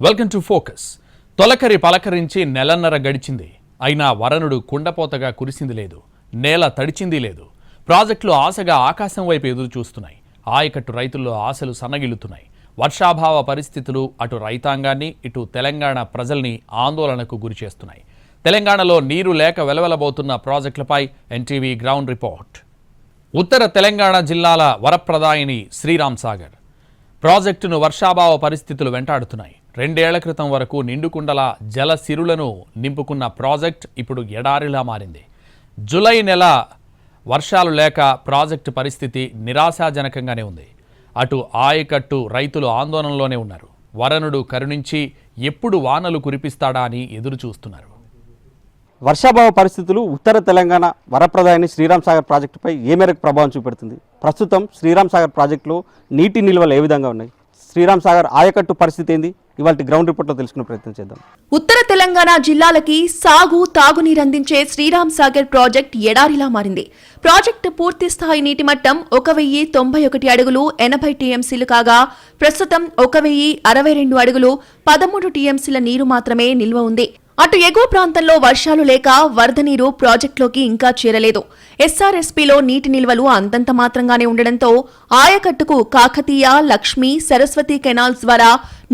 Welcome to focus. తొలకరి పలకరించి నెలన్నర గడిచింది. అయినా వరనుడు కుండపోతగా కురిసింది లేదు, నేల తడిచింది లేదు. ప్రాజెక్టులు ఆశగా ఆకాశం వైపు ఎదురు చూస్తున్నాయి. ఆయకట్టు రైతుల్లో ఆశలు సన్నగిల్లుతున్నాయి. వర్షాభావ పరిస్థితులు అటు రైతాంగాన్ని ఇటు తెలంగాణ ప్రజల్ని ఆందోళనకు గురిచేస్తున్నాయి. తెలంగాణలో నీరు లేక వెలవెలబోతున్న ప్రాజెక్టులపై ఎన్టీవీ గ్రౌండ్ రిపోర్ట్. ఉత్తర తెలంగాణ జిల్లాల వరప్రదాయిని శ్రీరామ్ సాగర్ ప్రాజెక్టును వర్షాభావ పరిస్థితులు వెంటాడుతున్నాయి. 2 ఏళ్ల క్రితం వరకు నిండుకుండల జల సిరులను నింపుకున్న ప్రాజెక్ట్ ఇప్పుడు ఎడారిలా మారింది. జూలై నెల వర్షాలు లేక ప్రాజెక్టు పరిస్థితి నిరాశాజనకంగానే ఉంది. అటు ఆయకట్టు రైతులు ఆందోళనలోనే ఉన్నారు. వరనుడు కరుణించి ఎప్పుడు వానలు కురిపిస్తాడా అని ఎదురు చూస్తున్నారు. వర్షాభావ పరిస్థితులు ఉత్తర తెలంగాణ వరప్రదాయిని శ్రీరామ్ సాగర్ ప్రాజెక్టుపై ఏ మేరకు ప్రభావం చూపెడుతుంది? ప్రస్తుతం శ్రీరామ్ సాగర్ ప్రాజెక్టులో నీటి నిల్వలు ఏ విధంగా ఉన్నాయి? శ్రీరామ్ సాగర్ ఆయకట్టు పరిస్థితి ఏంది? ఇవాళ గ్రౌండ్ రిపోర్ట్లో తెలుసుకునే ప్రయత్నం చేద్దాం. ఉత్తర తెలంగాణ జిల్లాలకి సాగు తాగునీరు అందించే శ్రీరామ్ సాగర్ ప్రాజెక్ట్ ఎడారిలా మారింది. ప్రాజెక్టు పూర్తి స్థాయి నీటి మట్టం 1091 అడుగులు 80 టీఎంసీలు కాగా ప్రస్తుతం 1062 అడుగులు 13 టీఎంసీల నీరు మాత్రమే నిల్వ ఉంది. అటు ఎగువ ప్రాంతంలో వర్షాలు లేక వరద నీరు ప్రాజెక్టులోకి ఇంకా చేరలేదు. ఎస్ఆర్ఎస్పీలో నీటి నిల్వలు అంతంత మాత్రంగానే ఉండడంతో ఆయకట్టుకు కాకతీయ, లక్ష్మీ, సరస్వతి కెనాల్స్ ద్వారా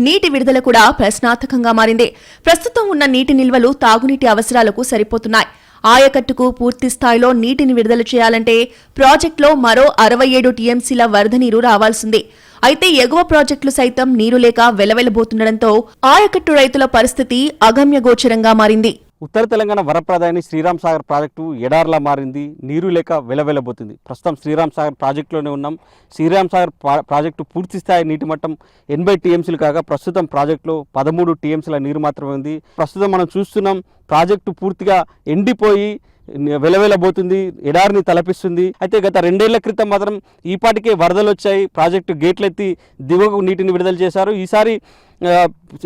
నీటి విడుదల కూడా ప్రశ్నార్థకంగా మారింది. ప్రస్తుతం ఉన్న నీటి నిల్వలు తాగునీటి అవసరాలకు సరిపోతున్నాయి. ఆయకట్టుకు పూర్తి స్థాయిలో నీటిని విడుదల చేయాలంటే ప్రాజెక్టులో మరో 67 టీఎంసీల వరద నీరు రావాల్సింది. అయితే ఎగువ ప్రాజెక్టులు సైతం నీరు లేక వెలవెలబోతుండటంతో ఆయకట్టు రైతుల పరిస్థితి అగమ్యగోచరంగా మారింది. ఉత్తర తెలంగాణ వరప్రదాయిని శ్రీరామ్ సాగర్ ప్రాజెక్టు ఎడార్లా మారింది. నీరు లేక వెలవెలబోతుంది. ప్రస్తుతం శ్రీరామ్ సాగర్ ప్రాజెక్టులోనే ఉన్నాం. శ్రీరామ్ సాగర్ ప్రాజెక్టు పూర్తి స్థాయి నీటి మట్టం 80 టీఎంసీలు కాగా ప్రస్తుతం ప్రాజెక్టులో 13 టీఎంసీల నీరు మాత్రమే ఉంది. ప్రస్తుతం మనం చూస్తున్నాం ప్రాజెక్టు పూర్తిగా ఎండిపోయి వెలవెలబోతుంది, ఎడారిని తలపిస్తుంది. అయితే గత 2 ఏళ్ల క్రితం మాత్రం ఈపాటికే వరదలు వచ్చాయి. ప్రాజెక్టు గేట్లెత్తి దిగువకు నీటిని విడుదల చేశారు. ఈసారి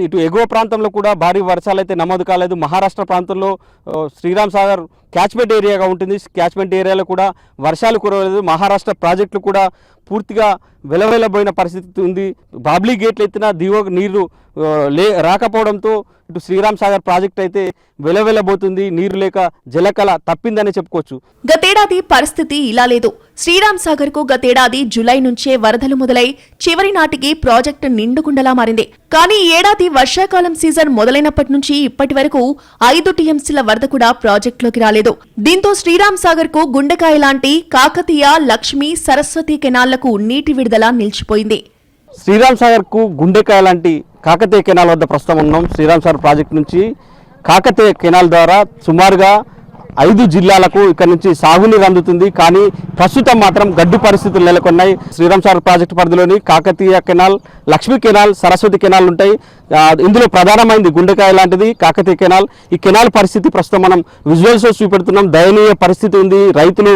ఇటు ఎగువ ప్రాంతంలో కూడా భారీ వర్షాలు అయితే నమోదు కాలేదు. మహారాష్ట్ర ప్రాంతంలో శ్రీరామ్ సాగర్ క్యాచ్మెంట్ ఏరియాగా ఉంటుంది. క్యాచ్మెంట్ ఏరియాలో కూడా వర్షాలు కురవలేదు. మహారాష్ట్ర ప్రాజెక్టులు కూడా పూర్తిగా వెలవెలబోయిన పరిస్థితి ఉంది. బాబ్లీ గేట్లు ఎత్తినా దిగువకు నీరు రాకపోవడంతో ఇటు శ్రీరామ్ సాగర్ ప్రాజెక్ట్ అయితే వెలవెలబోతుంది. నీరు లేక జలకళ తప్పిందని చెప్పుకోవచ్చు. గతేడాది పరిస్థితి ఇలా లేదు. శ్రీరామ్ సాగర్ కు గతేడాది జూలై నుంచే వరదలు మొదలై చివరి నాటికి ప్రాజెక్టు నిండుకుండలా మారింది. కానీ ఈ ఏడాది వర్షాకాలం సీజన్ మొదలైనప్పటి నుంచి ఇప్పటి వరకు 5 టీఎంసీల వరద కూడా ప్రాజెక్టులోకి రాలేదు. దీంతో శ్రీరామ్ సాగర్ కు గుండెకాయ లాంటి కాకతీయ, లక్ష్మీ, సరస్వతి కెనాళ్లకు నీటి విడుదల నిలిచిపోయింది. శ్రీరామ్ సాగర్ కు గుండెకాయ లాంటి కాకతీయ కెనాల్ వద్ద ప్రస్తుతం ఉన్నాం. శ్రీరామ్ సాగర్ ప్రాజెక్టు నుంచి కాకతీయ కెనాల్ ద్వారా సుమారుగా 5 జిల్లాలకు ఇక్కడ నుంచి సాగునీరు అందుతుంది. కానీ ప్రస్తుతం మాత్రం గడ్డు పరిస్థితులు నెలకొన్నాయి. శ్రీరామ్ సాగర్ ప్రాజెక్టు పరిధిలోని Kakatiya canal, Lakshmi canal, Saraswati canal ఉంటాయి. ఇందులో ప్రధానమైనది గుండెకాయ లాంటిది కాకతీయ కెనాల్. ఈ కెనాల్ పరిస్థితి ప్రస్తుతం మనం విజువల్స్లో చూపెడుతున్నాం. దయనీయ పరిస్థితి ఉంది. రైతులు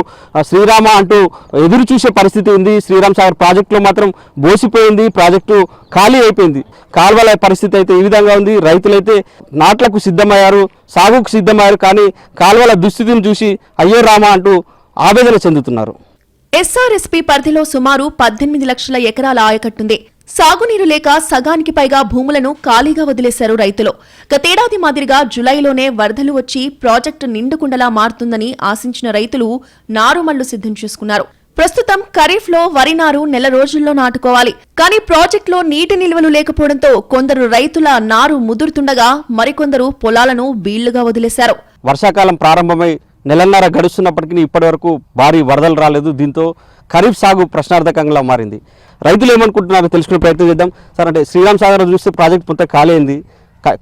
శ్రీరామ అంటూ ఎదురు చూసే పరిస్థితి ఉంది. శ్రీరామ్ సాగర్ ప్రాజెక్టులో మాత్రం బోసిపోయింది. ప్రాజెక్టు ఖాళీ అయిపోయింది. కాల్వల పరిస్థితి అయితే ఈ విధంగా ఉంది. రైతులైతే నాట్లకు సిద్ధమయ్యారు, సాగుకు సిద్ధమయ్యారు. కానీ కాల్వల దుస్థితిని చూసి అయ్యో రామ అంటూ ఆవేదన చెందుతున్నారు. ఎస్ఆర్ఎస్పీ పరిధిలో సుమారు 18 లక్షల ఎకరాల ఆయకట్టుంది. సాగునీరు లేక సగానికి పైగా భూములను ఖాళీగా వదిలేశారు రైతులు. గతేడాది మాదిరిగా జులైలోనే వరదలు వచ్చి ప్రాజెక్టు నిండుకుండలా మారుతుందని ఆశించిన రైతులు నారుమళ్లు సిద్ధం చేసుకున్నారు. ప్రస్తుతం ఖరీఫ్ లో వరి నారు నెల రోజుల్లో నాటుకోవాలి. కానీ ప్రాజెక్టులో నీటి నిల్వలు లేకపోవడంతో కొందరు రైతుల నారు ముదురుతుండగా మరికొందరు పొలాలను బీళ్లుగా వదిలేశారు. వర్షాకాలం ప్రారంభమై నెలన్నర గడుస్తున్నప్పటికీ ఇప్పటి వరకు భారీ వరదలు రాలేదు. దీంతో ఖరీఫ్ సాగు ప్రశ్నార్థకంగా మారింది. రైతులు ఏమనుకుంటున్నారో తెలుసుకునే ప్రయత్నం చేద్దాం. సార్, అంటే శ్రీరామ్ సాగర్ చూస్తే ప్రాజెక్ట్ మొత్తం ఖాళీ అయింది.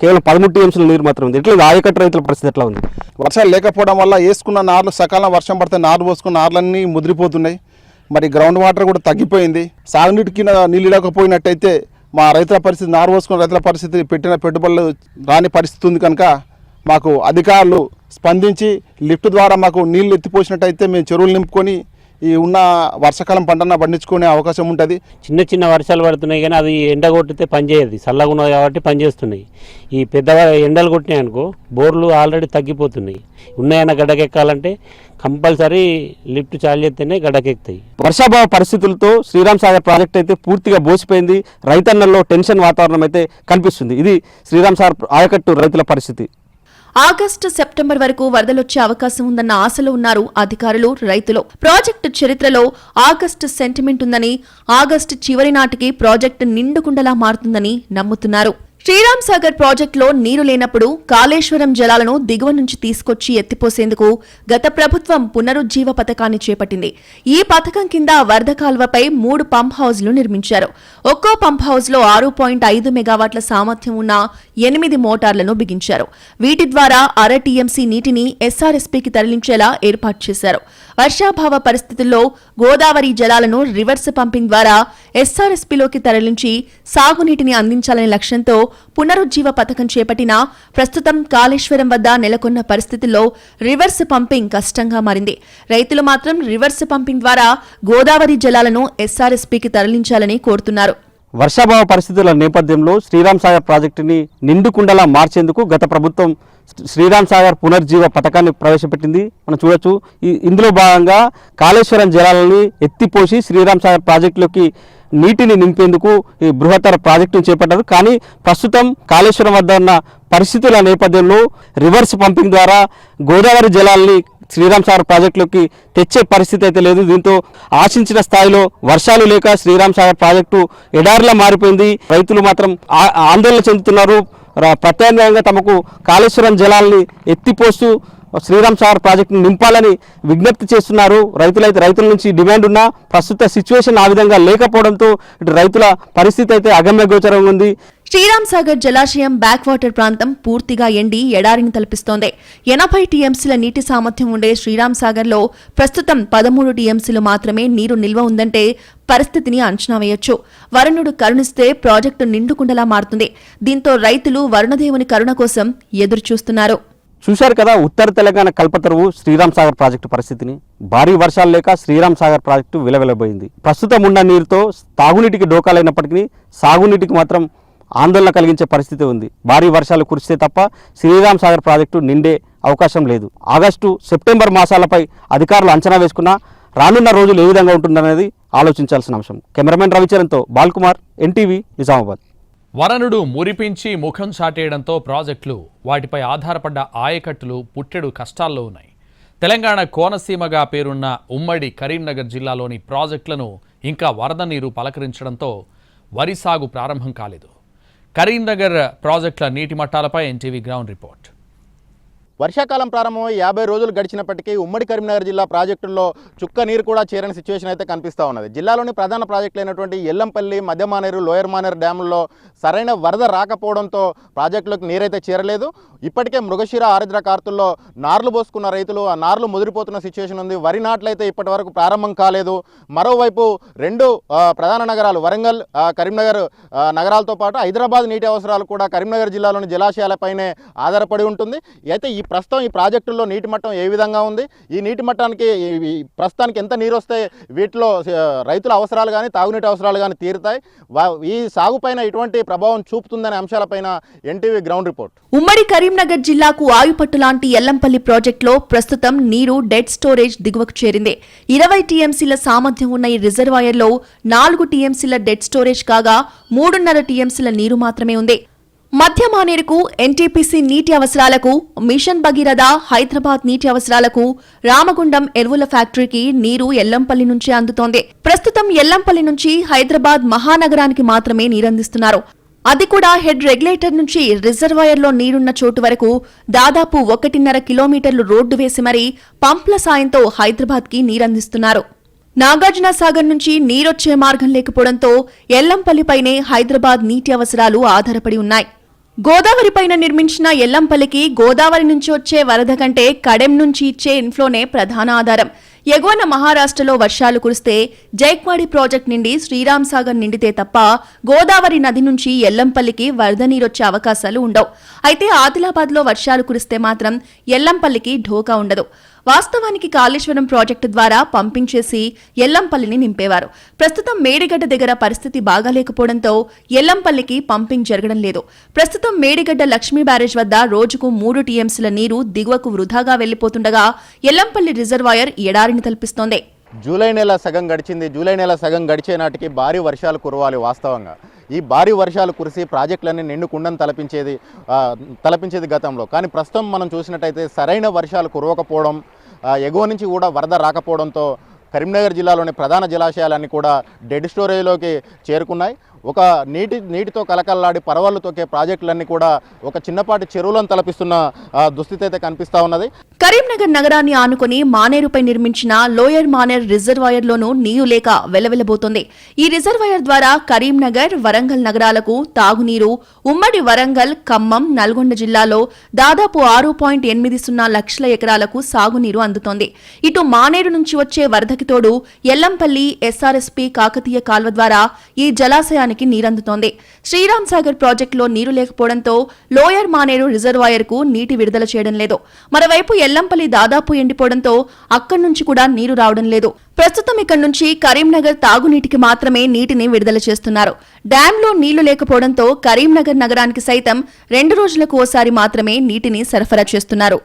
కేవలం 13 టీఎంసీల నీరు మాత్రం ఉంది. ఎట్లా ఆయకట్టు రైతుల పరిస్థితి ఎట్లా ఉంది? వర్షాలు లేకపోవడం వల్ల వేసుకున్న నార్లు సకాలం వర్షం పడితే నారు పోసుకున్న నార్లన్నీ ముదిరిపోతున్నాయి. మరి గ్రౌండ్ వాటర్ కూడా తగ్గిపోయింది. సాగునీటికి నీళ్ళు లేకపోయినట్టయితే మా రైతుల పరిస్థితి, నారు పోసుకున్న రైతుల పరిస్థితి, పెట్టిన పెట్టుబడులు రాని పరిస్థితి ఉంది. కనుక మాకు అధికారులు స్పందించి లిఫ్ట్ ద్వారా మాకు నీళ్లు ఎత్తిపోసినట్టయితే మేము చెరువులు నింపుకొని ఈ ఉన్న వర్షాకాలం పంటన పండించుకునే అవకాశం ఉంటుంది. చిన్న చిన్న వర్షాలు పడుతున్నాయి కానీ అది ఎండ కొట్టితే పనిచేయదు, చల్లగా ఉన్నది కాబట్టి పనిచేస్తున్నాయి. ఈ పెద్ద ఎండలు కొట్టినాయి అనుకో బోర్లు ఆల్రెడీ తగ్గిపోతున్నాయి. ఉన్నాయన్న గడ్డకెక్కాలంటే కంపల్సరీ లిఫ్ట్ చాలు చేస్తేనే గడ్డకెక్కుతాయి. వర్షాభావ పరిస్థితులతో శ్రీరామ్ సాగర్ ప్రాజెక్ట్ అయితే పూర్తిగా బోసిపోయింది. రైతన్నల్లో టెన్షన్ వాతావరణం అయితే కనిపిస్తుంది. ఇది శ్రీరామ్ సాగర్ ఆయకట్టు రైతుల పరిస్థితి. ఆగస్టు సెప్టెంబర్ వరకు వరదలొచ్చే అవకాశం ఉందన్న ఆశలో ఉన్నారు అధికారులు, రైతులు. ప్రాజెక్టు చరిత్రలో ఆగస్టు సెంటిమెంట్ ఉందని, ఆగస్టు చివరి నాటికి ప్రాజెక్టు నిండుకుండలా మారుతుందని నమ్ముతున్నారు. శ్రీరామ్ సాగర్ ప్రాజెక్టులో నీరు లేనప్పుడు కాళేశ్వరం జలాలను దిగువ నుంచి తీసుకొచ్చి ఎత్తిపోసేందుకు గత ప్రభుత్వం పునరుజ్జీవ పథకాన్ని చేపట్టింది. ఈ పథకం కింద వరద కాల్వపై 3 పంప్ హౌజ్లు నిర్మించారు. ఒక్కో పంప్ హౌజ్లో 6.5 మెగావాట్ల సామర్థ్యం ఉన్న 8 మోటార్లను బిగించారు. వీటి ద్వారా అర టీఎంసీ నీటిని ఎస్ఆర్ఎస్పీకి తరలించేలా ఏర్పాటు చేశారు. వర్షాభావ పరిస్థితుల్లో గోదావరి జలాలను రివర్స్ పంపింగ్ ద్వారా ఎస్ఆర్ఎస్పీలోకి తరలించి సాగునీటిని అందించాలనే లక్ష్యంతో పునరుజ్జీవ పథకం చేపట్టినా ప్రస్తుతం కాళేశ్వరం వద్ద నెలకొన్న పరిస్థితుల్లో రివర్స్ పంపింగ్ కష్టంగా మారింది. రైతులు మాత్రం రివర్స్ పంపింగ్ ద్వారా గోదావరి జలాలను ఎస్ఆర్ఎస్పీకి తరలించాలని కోరుతున్నారు. వర్షాభావ పరిస్థితుల నేపథ్యంలో శ్రీరామ్ సాగర్ ప్రాజెక్టుని నిండుకుండలా మార్చేందుకు గత ప్రభుత్వం శ్రీరామ్ సాగర్ పునర్జీవ పథకాన్ని ప్రవేశపెట్టింది. మనం చూడొచ్చు. ఇందులో భాగంగా కాళేశ్వరం జలాలని ఎత్తిపోసి శ్రీరామ్ సాగర్ ప్రాజెక్టులోకి నీటిని నింపేందుకు ఈ బృహత్తర ప్రాజెక్టును చేపట్టారు. కానీ ప్రస్తుతం కాళేశ్వరం వద్ద ఉన్న పరిస్థితుల నేపథ్యంలో రివర్స్ పంపింగ్ ద్వారా గోదావరి జలాల్ని శ్రీరామ్ సాగర్ ప్రాజెక్టులోకి తెచ్చే పరిస్థితి అయితే లేదు. దీంతో ఆశించిన స్థాయిలో వర్షాలు లేక శ్రీరామ్ సాగర్ ప్రాజెక్టు ఎడారిలా మారిపోయింది. రైతులు మాత్రం ఆందోళన చెందుతున్నారు. ప్రత్యామ్నాయంగా తమకు కాళేశ్వరం జలాల్ని ఎత్తిపోస్తూ శ్రీరామ్ సాగర్ ప్రాజెక్టును నింపాలని విజ్ఞప్తి చేస్తున్నారు. రైతుల నుంచి డిమాండ్ ఉన్నా ప్రస్తుత సిచ్యువేషన్ ఆ విధంగా లేకపోవడంతో ఇటు రైతుల పరిస్థితి అయితే అగమ్య గోచరంగా ఉంది. శ్రీరామ్ సాగర్ జలాశయం బ్యాక్ వాటర్ ప్రాంతం పూర్తిగా ఎండి ఎడారిని తలపిస్తోంది. 80 టీఎంసీల నీటి సామర్థ్యం ఉండే శ్రీరామ్ సాగర్లో ప్రస్తుతం 13 టీఎంసీలు మాత్రమే నీరు నిల్వ ఉందంటే పరిస్థితిని అంచనా వేయొచ్చు. వరుణుడు కరుణిస్తే ప్రాజెక్టు నిండుకుండలా మారుతుంది. దీంతో రైతులు వరుణదేవుని కరుణ కోసం ఎదురుచూస్తున్నారు. చూశారు కదా ఉత్తర తెలంగాణ కల్పతరువు శ్రీరామ్ సాగర్ ప్రాజెక్టు పరిస్థితిని. భారీ వర్షాలు లేక శ్రీరామ్ సాగర్ ప్రాజెక్టు విలవిలబోయింది. ప్రస్తుతం ఉన్న నీరుతో తాగునీటికి డోకాలైనప్పటికీ సాగునీటికి మాత్రం ఆందోళన కలిగించే పరిస్థితి ఉంది. భారీ వర్షాలు కురిస్తే తప్ప శ్రీరామ్ సాగర్ ప్రాజెక్టు నిండే అవకాశం లేదు. ఆగస్టు సెప్టెంబర్ మాసాలపై అధికారులు అంచనా వేసుకున్నా రానున్న రోజులు ఏ విధంగా ఉంటుందనేది ఆలోచించాల్సిన అంశం. కెమెరామెన్ రవిచరణ్తో బాల్కుమార్, ఎన్టీవీ, నిజామాబాద్. వరనుడు మురిపించి ముఖం చాటేయడంతో ప్రాజెక్టులు, వాటిపై ఆధారపడ్డ ఆయకట్టులు పుట్టెడు కష్టాల్లో ఉన్నాయి. తెలంగాణ కోనసీమగా పేరున్న ఉమ్మడి కరీంనగర్ జిల్లాలోని ప్రాజెక్టులను ఇంకా వరద నీరు పలకరించడంతో వరి సాగు ప్రారంభం కాలేదు. కరీంనగర్ ప్రాజెక్టుల నీటి మట్టాలపై ఎన్టీవీ గ్రౌండ్ రిపోర్ట్. వర్షాకాలం ప్రారంభమై 50 రోజులు గడిచినప్పటికీ ఉమ్మడి కరీంనగర్ జిల్లా ప్రాజెక్టుల్లో చుక్క నీరు కూడా చేరని సిచ్యువేషన్ అయితే కనిపిస్తూ ఉన్నది. జిల్లాలోని ప్రధాన ప్రాజెక్టులైనటువంటి ఎల్లంపల్లి, మధ్య మానేరు, లోయర్ మానేరు డ్యాముల్లో సరైన వరద రాకపోవడంతో ప్రాజెక్టులకు నీరైతే చేరలేదు. ఇప్పటికే మృగశిర, ఆరుద్ర కార్తుల్లో నార్లు పోసుకున్న రైతులు ఆ నార్లు ముదిరిపోతున్న సిచ్యువేషన్ ఉంది. వరి నాట్లు అయితే ఇప్పటి వరకు ప్రారంభం కాలేదు. మరోవైపు 2 ప్రధాన నగరాలు వరంగల్, కరీంనగర్ నగరాలతో పాటు హైదరాబాద్ నీటి అవసరాలు కూడా కరీంనగర్ జిల్లాలోని జలాశయాలపైనే ఆధారపడి ఉంటుంది. అయితే ప్రస్తుతం ఈ ప్రాజెక్టుల్లో నీటి మట్టం ఏ విధంగా ఉంది, ఈ నీటి మట్టానికి ప్రస్తుతానికి ఎంత నీరు వస్తే వీటిలో రైతుల అవసరాలు కానీ తాగునీటి అవసరాలు కానీ తీరుతాయి, ఈ సాగుపైన ఎటువంటి ప్రభావం చూపుతుందనే అంశాలపైన ఎన్టీవీ గ్రౌండ్ రిపోర్ట్. ఉమ్మడి కరీంనగర్ జిల్లాకు ఆయుపట్టు లాంటి ఎల్లంపల్లి ప్రాజెక్టులో ప్రస్తుతం నీరు డెడ్ స్టోరేజ్ దిగువకు చేరింది. 20 టీఎంసీల సామర్థ్యం ఉన్న ఈ రిజర్వాయర్లో 4 టీఎంసీల డెడ్ స్టోరేజ్ కాగా 3.5 టీఎంసీల నీరు మాత్రమే ఉంది. మధ్య మానేరుకు, ఎన్టీపీసీ నీటి అవసరాలకు, మిషన్ భగీరథ, హైదరాబాద్ నీటి అవసరాలకు, రామగుండం ఎరువుల ఫ్యాక్టరీకి నీరు ఎల్లంపల్లి నుంచే అందుతోంది. ప్రస్తుతం ఎల్లంపల్లి నుంచి హైదరాబాద్ మహానగరానికి మాత్రమే నీరందిస్తున్నారు. అది కూడా హెడ్ రెగ్యులేటర్ నుంచి రిజర్వాయర్లో నీరున్న చోటు వరకు దాదాపు 1.5 కిలోమీటర్లు రోడ్డు వేసి మరీ పంప్ల సాయంతో హైదరాబాద్కి నీరందిస్తున్నారు. నాగార్జున సాగర్ నుంచి నీరొచ్చే మార్గం లేకపోవడంతో ఎల్లంపల్లిపైనే హైదరాబాద్ నీటి అవసరాలు ఆధారపడి ఉన్నాయి. గోదావరిపైన నిర్మించిన ఎల్లంపల్లికి గోదావరి నుంచి వచ్చే వరద కంటే కడెం నుంచి ఇచ్చే ఇన్ఫ్లోనే ప్రధాన ఆధారం. ఎగువన మహారాష్ట్రలో వర్షాలు కురిస్తే జైక్వాడి ప్రాజెక్టు నుండి శ్రీరామ్ సాగర్ నిండితే తప్ప గోదావరి నది నుంచి ఎల్లంపల్లికి వరద నీరొచ్చే అవకాశాలు ఉండవు. అయితే ఆదిలాబాద్లో వర్షాలు కురిస్తే మాత్రం ఎల్లంపల్లికి ఢోకా ఉండదు. వాస్తవానికి కాళేశ్వరం ప్రాజెక్టు ద్వారా పంపించేసి ఎల్లంపల్లిని నింపేవారు. ప్రస్తుతం మేడిగడ్డ దగ్గర పరిస్థితి బాగాలేకపోవడంతో ఎల్లంపల్లికి పంపింగ్ జరగడం లేదు. ప్రస్తుతం మేడిగడ్డ లక్ష్మీ బ్యారేజ్ వద్ద రోజుకు 3 టీఎంసీల నీరు దిగువకు వృధాగా వెళ్లిపోతుండగా ఎల్లంపల్లి రిజర్వాయర్ ఎడారిని తలపిస్తోంది. జూలై నెల సగం గడిచింది. జూలై నెల సగం గడిచే నాటికి భారీ వర్షాలు కురవాలి. వాస్తవంగా ఈ భారీ వర్షాలు కురిసి ప్రాజెక్టులన్నీ నిండు కుండను తలపించేది గతంలో. కానీ ప్రస్తుతం మనం చూసినట్టయితే సరైన వర్షాలు కురవకపోవడం, ఎగువ నుంచి కూడా వరద రాకపోవడంతో కరీంనగర్ జిల్లాలోని ప్రధాన జలాశయాలన్నీ కూడా డెడ్ స్టోరేజ్లోకి చేరుకున్నాయి. ఒక నీటితో కలకల్లాడి పరవళ్లు తొక్కే ప్రాజెక్టులన్నీ కూడా ఒక చిన్నపాటి చెరువులను తలపిస్తున్న దుస్థితి అయితే కనిపిస్తా ఉన్నది. కరీంనగర్ నగరాన్ని ఆనుకుని మానేరుపై నిర్మించిన లోయర్ మానేర్ రిజర్వాయర్లోనూ నీరు లేక వెలవెలబోతోంది. ఈ రిజర్వాయర్ ద్వారా కరీంనగర్, వరంగల్ నగరాలకు తాగునీరు ఉమ్మడి వరంగల్, ఖమ్మం, నల్గొండ జిల్లాలో దాదాపు 6.80 లక్షల ఎకరాలకు సాగునీరు అందుతోంది. ఇటు మానేరు నుంచి వచ్చే వరదకి తోడు ఎల్లంపల్లి, ఎస్ఆర్ఎస్పీ కాకతీయ కాల్వ ద్వారా ఈ జలాశయానికి నీరందుతోంది. శ్రీరామ్ సాగర్ ప్రాజెక్టులో నీరు లేకపోవడంతో లోయర్ మానేరు రిజర్వాయర్ కు నీటి విడుదల చేయడం లేదు. మరోవైపు ఎల్లంపల్లి దాదాపు ఎండిపోవడంతో అక్కడి నుంచి కూడా నీరు రావడం లేదు. ప్రస్తుతం ఇక్కడి నుంచి కరీంనగర్ తాగునీటికి మాత్రమే నీటిని విడుదల చేస్తున్నారు. డ్యాంలో నీళ్లు లేకపోవడంతో కరీంనగర్ నగరానికి సైతం 2 రోజులకు ఓసారి మాత్రమే నీటిని సరఫరా చేస్తున్నారు.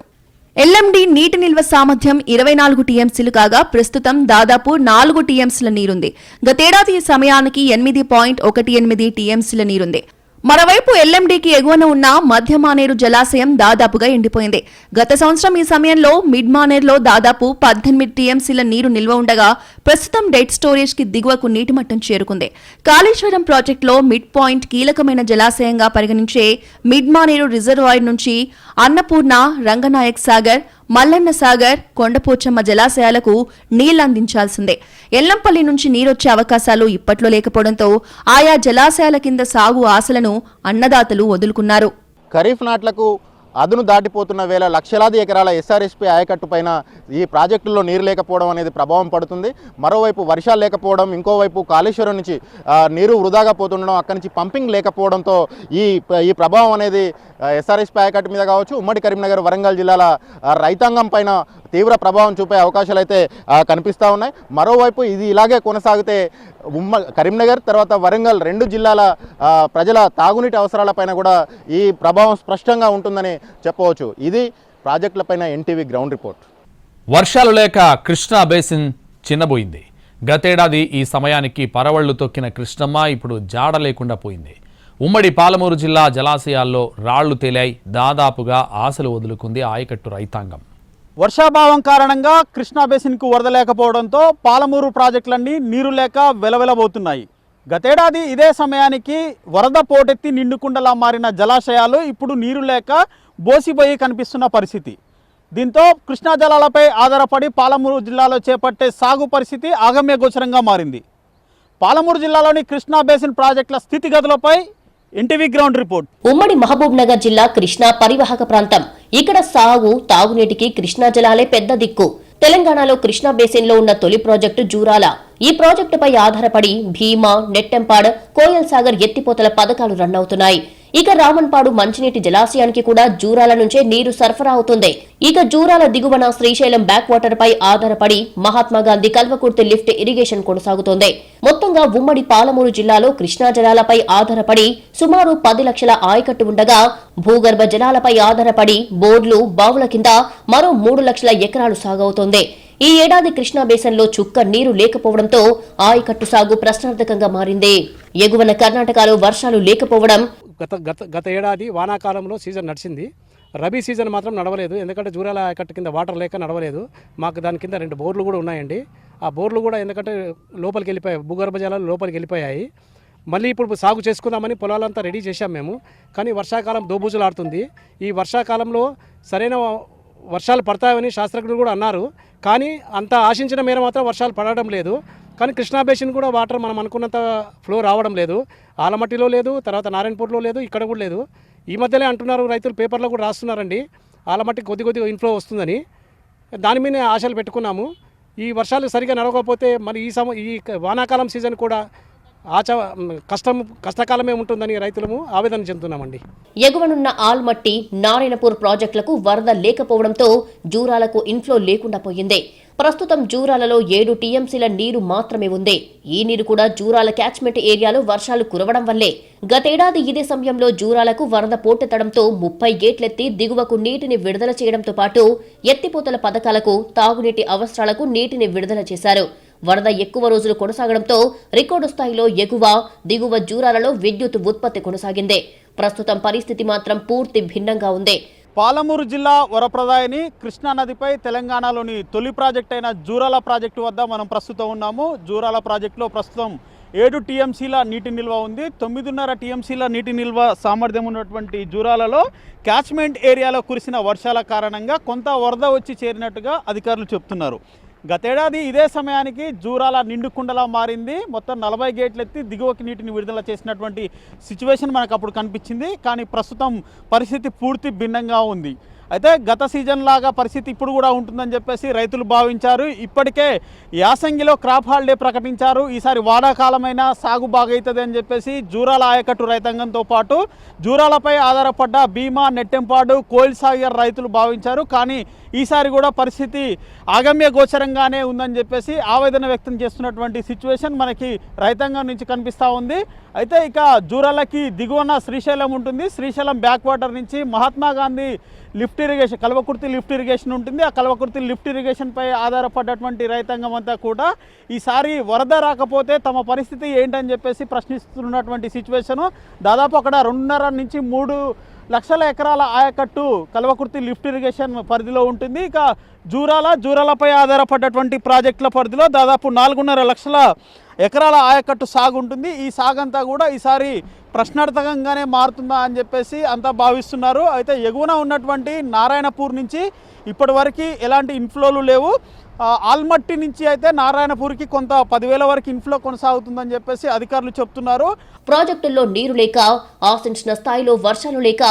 ఎల్ఎండి నీటి నిల్వ సామర్థ్యం 24 టీఎంసీలు కాగా ప్రస్తుతం దాదాపు 4 టీఎంసీల నీరుంది. గతేడాది ఈ సమయానికి 8.18 టీఎంసీల నీరుంది. మరోవైపు ఎల్ఎండికి ఎగువన ఉన్న మధ్య మానేరు జలాశయం దాదాపుగా ఎండిపోయింది. గత సంవత్సరం ఈ సమయంలో మిడ్ మానేర్లో దాదాపు 18 టీఎంసీల నీరు నిల్వ ఉండగా ప్రస్తుతం డెడ్ స్టోరేజ్ కి దిగువకు నీటి మట్టం చేరుకుంది. కాళేశ్వరం ప్రాజెక్టులో మిడ్ పాయింట్ కీలకమైన జలాశయంగా పరిగణించే మిడ్ మానేరు రిజర్వాయర్ నుంచి అన్నపూర్ణ, రంగనాయక్ సాగర్, మల్లన్న సాగర్, కొండపోచమ్మ జలాశయాలకు నీళ్లందించాల్సిందే. ఎల్లంపల్లి నుంచి నీరొచ్చే అవకాశాలు ఇప్పట్లో లేకపోవడంతో ఆయా జలాశయాల కింద సాగు ఆశలను అన్నదాతలు వదులుకున్నారు. ఖరీఫ్ నాట్లకు అదును దాటిపోతున్న వేళ లక్షలాది ఎకరాల ఎస్ఆర్ఎస్పీ ఆయకట్టు పైన ఈ ప్రాజెక్టుల్లో నీరు లేకపోవడం అనేది ప్రభావం పడుతుంది. మరోవైపు వర్షాలు లేకపోవడం, ఇంకోవైపు కాళేశ్వరం నుంచి నీరు వృధాగా పోతుండడం, అక్కడి నుంచి పంపింగ్ లేకపోవడంతో ఈ ప్రభావం అనేది ఎస్ఆర్ఎస్పీ ఆయకట్టు మీద కావచ్చు, ఉమ్మడి కరీంనగర్, వరంగల్ జిల్లాల రైతాంగం పైన తీవ్ర ప్రభావం చూపే అవకాశాలు అయితే కనిపిస్తూ ఉన్నాయి. మరోవైపు ఇది ఇలాగే కొనసాగితే కరీంనగర్ తర్వాత వరంగల్ 2 జిల్లాల ప్రజల తాగునీటి అవసరాలపైన కూడా ఈ ప్రభావం స్పష్టంగా ఉంటుందని చెప్పవచ్చు. ఇది ప్రాజెక్టులపైన ఎన్టీవీ గ్రౌండ్ రిపోర్ట్. వర్షాలు లేక కృష్ణా బేసిన్ చిన్నబోయింది. గతేడాది ఈ సమయానికి పరవళ్లు తొక్కిన కృష్ణమ్మ ఇప్పుడు జాడ లేకుండా పోయింది. ఉమ్మడి పాలమూరు జిల్లా జలాశయాల్లో రాళ్లు తేలాయి. దాదాపుగా ఆశలు వదులుకుంది ఆయకట్టు రైతాంగం. వర్షాభావం కారణంగా కృష్ణా బేసిన్కు వరద లేకపోవడంతో పాలమూరు ప్రాజెక్టులన్నీ నీరు లేక వెలవెలబోతున్నాయి. గతేడాది ఇదే సమయానికి వరద పోటెత్తి నిండుకుండలా మారిన జలాశయాలు ఇప్పుడు నీరు లేక బోసిపోయి కనిపిస్తున్న పరిస్థితి. దీంతో కృష్ణా జలాలపై ఆధారపడి పాలమూరు జిల్లాలో చేపట్టే సాగు పరిస్థితి ఆగమ్యగోచరంగా మారింది. పాలమూరు జిల్లాలోని కృష్ణా బేసిన్ ప్రాజెక్టుల స్థితిగతులపై ఎన్టీవీ గ్రౌండ్ రిపోర్ట్. ఉమ్మడి మహబూబ్ నగర్ జిల్లా కృష్ణా పరివాహక ప్రాంతం. ఇక్కడ సాగు, తాగునీటికి కృష్ణా జలాలే పెద్ద దిక్కు. తెలంగాణలో కృష్ణా బేసిన్లో ఉన్న తొలి ప్రాజెక్టు జూరాల. ఈ ప్రాజెక్టుపై ఆధారపడి భీమా, నెట్టెంపాడ్, కోయల్ సాగర్ ఎత్తిపోతల పథకాలు రన్ అవుతున్నాయి. ఇక రామన్పాడు మంచినీటి జలాశయానికి కూడా జూరాల నుంచే నీరు సరఫరా అవుతుంది. ఇక జూరాల దిగువన శ్రీశైలం బ్యాక్ వాటర్ పై ఆధారపడి మహాత్మాగాంధీ కల్వకుర్తి లిఫ్ట్ ఇరిగేషన్ కొనసాగుతోంది. మొత్తంగా ఉమ్మడి పాలమూరు జిల్లాలో కృష్ణా జలాలపై ఆధారపడి సుమారు 10 లక్షల ఆయకట్టు ఉండగా భూగర్భ జలాలపై ఆధారపడి బోర్లు, బావుల కింద మరో 3 లక్షల ఎకరాలు సాగవుతోంది. ఈ ఏడాది కృష్ణా బేసిన్లో చుక్క నీరు లేకపోవడంతో ఆయకట్టు సాగు ప్రశ్నార్థకంగా మారింది. ఎగువన కర్ణాటకలో వర్షాలు లేకపోవడం. గత ఏడాది వానాకాలంలో సీజన్ నడిచింది. రబీ సీజన్ మాత్రం నడవలేదు. ఎందుకంటే జూరాల ఆయకట్టు కింద వాటర్ లేక నడవలేదు. మాకు దాని కింద 2 బోర్లు కూడా ఉన్నాయండి. ఆ బోర్లు కూడా ఎందుకంటే లోపలికి వెళ్ళిపోయాయి, భూగర్భ జలాలు లోపలికి వెళ్ళిపోయాయి. మళ్ళీ ఇప్పుడు సాగు చేసుకుందామని పొలాలంతా రెడీ చేశాం మేము. కానీ వర్షాకాలం దోబూజులాడుతుంది. ఈ వర్షాకాలంలో సరైన వర్షాలు పడతాయని శాస్త్రజ్ఞులు కూడా అన్నారు. కానీ అంత ఆశించిన మేర మాత్రం వర్షాలు పడడం లేదు. కానీ కృష్ణా బేసిన్ కూడా వాటర్ మనం అనుకున్నంత ఫ్లో రావడం లేదు. ఆలమట్టిలో లేదు, తర్వాత నారాయణపూర్లో లేదు, ఇక్కడ కూడా లేదు. ఈ మధ్యలో అంటున్నారు రైతులు, పేపర్లో కూడా రాస్తున్నారండి, ఆలమట్టి కొద్ది ఇన్ఫ్లో వస్తుందని. దాని మీద ఆశలు పెట్టుకున్నాము. ఈ వర్షాలు సరిగా నడవకపోతే మరి ఈ వానాకాలం సీజన్ కూడా కష్టకాలమే ఉంటుందని రైతులము ఆవేదన చెందుతున్నామండి. ఎగువనున్న ఆల్మట్టి, నారాయణపూర్ ప్రాజెక్టులకు వరద లేకపోవడంతో జూరాలకు ఇన్ఫ్లో లేకుండా పోయింది. ప్రస్తుతం జూరాలలో 7 టీఎంసీల నీరు మాత్రమే ఉంది. ఈ నీరు కూడా జూరాల క్యాచ్మెంట్ ఏరియాలో వర్షాలు కురవడం వల్లే. గతేడాది ఇదే సమయంలో జూరాలకు వరద పోటెత్తడంతో 30 గేట్లెత్తి దిగువకు నీటిని విడుదల చేయడంతో పాటు ఎత్తిపోతల పథకాలకు, తాగునీటి అవసరాలకు నీటిని విడుదల చేశారు. వరద ఎక్కువ రోజులు కొనసాగడంతో రికార్డు స్థాయిలో ఎగువ, దిగువ జూరాలలో విద్యుత్ ఉత్పత్తి కొనసాగింది. ప్రస్తుతం పరిస్థితి మాత్రం పూర్తి భిన్నంగా ఉంది. పాలమూరు జిల్లా వరప్రదాయని కృష్ణానదిపై తెలంగాణలోని తొలి ప్రాజెక్ట్ అయిన జూరాల ప్రాజెక్టు వద్ద మనం ప్రస్తుతం ఉన్నాము. జూరాల ప్రాజెక్టులో ప్రస్తుతం 7 టీఎంసీల నీటి నిల్వ ఉంది. 9.5 టీఎంసీల నీటి నిల్వ సామర్థ్యం ఉన్నటువంటి జూరాలలో క్యాచ్మెంట్ ఏరియాలో కురిసిన వర్షాల కారణంగా కొంత వరద వచ్చి చేరినట్టుగా అధికారులు చెప్తున్నారు. గతేడాది ఇదే సమయానికి జూరాల నిండుకుండలా మారింది. మొత్తం 40 గేట్లెత్తి దిగువకి నీటిని విడుదల చేసినటువంటి సిచ్యువేషన్ మనకు అప్పుడు కనిపించింది. కానీ ప్రస్తుతం పరిస్థితి పూర్తి భిన్నంగా ఉంది. అయితే గత సీజన్ లాగా పరిస్థితి ఇప్పుడు కూడా ఉంటుందని చెప్పేసి రైతులు భావించారు. ఇప్పటికే యాసంగిలో క్రాప్ హాలిడే ప్రకటించారు. ఈసారి వానాకాలమైన సాగు బాగవుతుంది అని చెప్పేసి జూరాల ఆయకట్టు రైతాంగంతో పాటు జూరాలపై ఆధారపడ్డ భీమా, నెట్టెంపాడు, కోయిల్ సాగర్ రైతులు భావించారు. కానీ ఈసారి కూడా పరిస్థితి ఆగమ్య గోచరంగానే ఉందని చెప్పేసి ఆవేదన వ్యక్తం చేస్తున్నటువంటి సిచ్యువేషన్ మనకి రైతాంగం నుంచి కనిపిస్తూ ఉంది. అయితే ఇక జూరాలకి దిగువన శ్రీశైలం ఉంటుంది. శ్రీశైలం బ్యాక్ వాటర్ నుంచి Mahatma Gandhi lift irrigation, Kalwakurthy lift irrigation ఉంటుంది. ఆ కల్వకుర్తి లిఫ్ట్ ఇరిగేషన్పై ఆధారపడ్డటువంటి రైతాంగం అంతా కూడా ఈసారి వరద రాకపోతే తమ పరిస్థితి ఏంటని చెప్పేసి ప్రశ్నిస్తున్నటువంటి సిచ్యువేషను. దాదాపు అక్కడ 2.5 నుంచి 3 లక్షల ఎకరాల ఆయకట్టు కల్వకుర్తి లిఫ్ట్ ఇరిగేషన్ పరిధిలో ఉంటుంది. ఇక జూరాలపై ఆధారపడ్డటువంటి ప్రాజెక్టుల పరిధిలో దాదాపు 4.5 లక్షల ఎకరాల ఆయకట్టు సాగు ఉంటుంది. ఈ సాగంతా కూడా ఈసారి ప్రశ్నార్థకంగానే మారుతుందా అని చెప్పేసి అంతా భావిస్తున్నారు. అయితే ఎగువన ఉన్నటువంటి నారాయణపూర్ నుంచి ఇప్పటి వరకు ఎలాంటి ఇన్ఫ్లోలు లేవు. ఆల్మట్టి నుంచి అయితే నారాయణపూర్కి కొంత 10,000 వరకు ఇన్ఫ్లో కొనసాగుతుందని చెప్పేసి అధికారులు చెప్తున్నారు. ప్రాజెక్టుల్లో నీరు లేక, ఆశించిన స్థాయిలో వర్షాలు లేక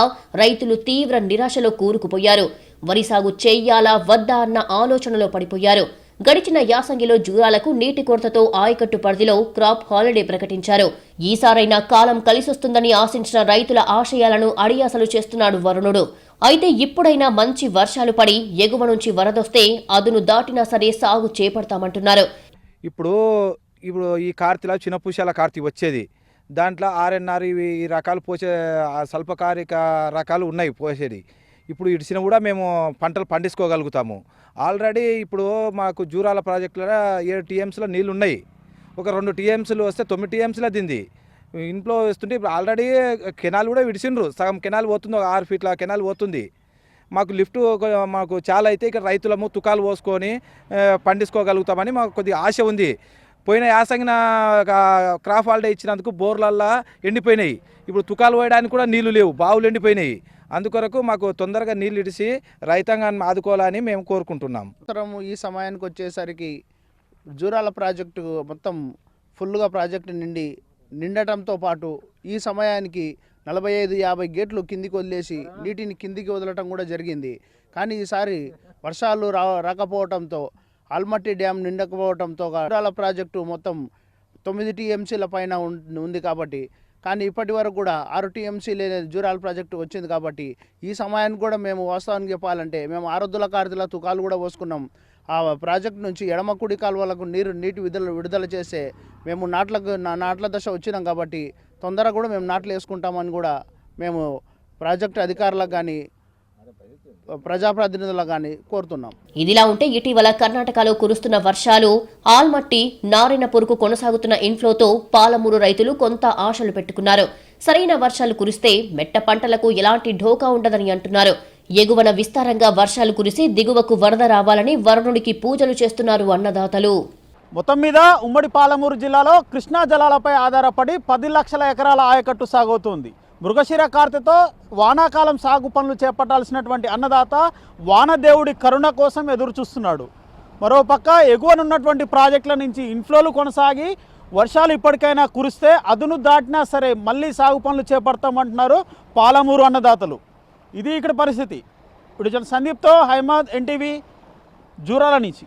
రైతులు తీవ్ర నిరాశలో కూరుకుపోయారు. వరి సాగు చెయ్యాలా వద్దా అన్న ఆలోచనలో పడిపోయారు. గడిచిన యాసంగిలో జూరాలకు నీటి కొరతతో ఆయకట్టు పరిధిలో క్రాప్ హాలిడే ప్రకటించారు. ఈసారైనా కాలం కలిసొస్తుందని ఆశించిన రైతుల ఆశయాలను అడియాసలు చేస్తున్నాడు వరుణుడు. అయితే ఇప్పుడైనా మంచి వర్షాలు పడి ఎగువ నుంచి వరదొస్తే అదును దాటినా సరే సాగు చేపడతామంటున్నారు. ఇప్పుడు ఈ కార్తీలో చిన్నపూశాల కార్తీ వచ్చేది, దాంట్లో ఆర్ఎన్ఆర్ ఈ రకాలు పోసే స్వల్పకాలిక రకాలు ఉన్నాయి పోసేది. ఇప్పుడు ఇడిసిన కూడా మేము పంటలు పండించుకోగలుగుతాము. ఆల్రెడీ ఇప్పుడు మాకు జూరాల ప్రాజెక్టులో 7 టీఎంసీల నీళ్ళు ఉన్నాయి. ఒక 2 టీఎంసీలు వస్తే 9 టీఎంసీల దింది ఇంట్లో వస్తుంటే ఇప్పుడు ఆల్రెడీ కెనాల్ కూడా విడిచిండ్రు. సగం కెనాల్ పోతుంది, 6 ఫీట్ల కెనాల్ పోతుంది. మాకు లిఫ్ట్ మాకు చాలా అయితే ఇక్కడ రైతులము తుకాలు పోసుకొని పండించుకోగలుగుతామని మాకు కొద్దిగా ఆశ ఉంది. పోయిన యాసంగిన క్రాప్ హాలిడే ఇచ్చినందుకు బోర్లల్లా ఎండిపోయినాయి. ఇప్పుడు తుకాలు పోయడానికి కూడా నీళ్లు లేవు, బావులు ఎండిపోయినాయి. అందుకొరకు మాకు తొందరగా నీళ్ళు ఇడిసి రైతాంగాన్ని ఆదుకోవాలని మేము కోరుకుంటున్నాం. ఈ సమయానికి వచ్చేసరికి జూరాల ప్రాజెక్టు మొత్తం ఫుల్గా ప్రాజెక్టు నిండటంతో పాటు ఈ సమయానికి 45-50 గేట్లు కిందికి వదిలేసి నీటిని కిందికి వదలటం కూడా జరిగింది. కానీ ఈసారి వర్షాలు రాకపోవడంతో, ఆల్మట్టి డ్యామ్ నిండకపోవడంతో జూరాల ప్రాజెక్టు మొత్తం 9 టీఎంసీల పైన ఉంది కాబట్టి, కానీ ఇప్పటి వరకు కూడా 6 టీఎంసీలే జూరాల ప్రాజెక్టు వచ్చింది కాబట్టి ఈ సమయానికి కూడా మేము వాస్తవానికి చెప్పాలంటే మేము ఆరుద్దుల కార్తీల తుకాలు కూడా పోసుకున్నాం. ఆ ప్రాజెక్టు నుంచి ఎడమ కుడి కాలువలకు నీటి విడుదల చేస్తే మేము నాట్ల దశ వచ్చినాం కాబట్టి తొందరగా కూడా మేము నాట్లు వేసుకుంటామని కూడా మేము ప్రాజెక్టు అధికారులకు కానీ ప్రజాప్రతినిధులకు కానీ కోరుతున్నాం. ఇదిలా ఉంటే ఇటీవల కర్ణాటకలో కురుస్తున్న వర్షాలు, ఆల్మట్టి, నారాయణపూర్కు కొనసాగుతున్న ఇన్ఫ్లోతో పాలమూరు రైతులు కొంత ఆశలు పెట్టుకున్నారు. సరైన వర్షాలు కురిస్తే మెట్ట పంటలకు ఎలాంటి ఢోకా ఉండదని అంటున్నారు. ఎగువన విస్తారంగా వర్షాలు కురిసి దిగువకు వరద రావాలని వరుణుడికి పూజలు చేస్తున్నారు అన్నదాతలు. మొత్తం మీద ఉమ్మడి పాలమూరు జిల్లాలో కృష్ణా జలాలపై ఆధారపడి 10 లక్షల ఎకరాల ఆయకట్టు సాగుతోంది. మృగశిర కార్తెతో వానాకాలం సాగు పనులు చేపట్టాల్సినటువంటి అన్నదాత వానదేవుడి కరుణ కోసం ఎదురు చూస్తున్నాడు. మరోపక్క ఎగువనున్నటువంటి ప్రాజెక్టుల నుంచి ఇన్ఫ్లోలు కొనసాగి వర్షాలు ఇప్పటికైనా కురిస్తే అదును దాటినా సరే మళ్ళీ సాగు పనులు చేపడతామంటున్నారు పాలమూరు అన్నదాతలు. ఇది ఇక్కడ పరిస్థితి. ఇప్పుడు సందీప్తో హైమాద్, ఎన్టీవీ, జూరాల నుంచి.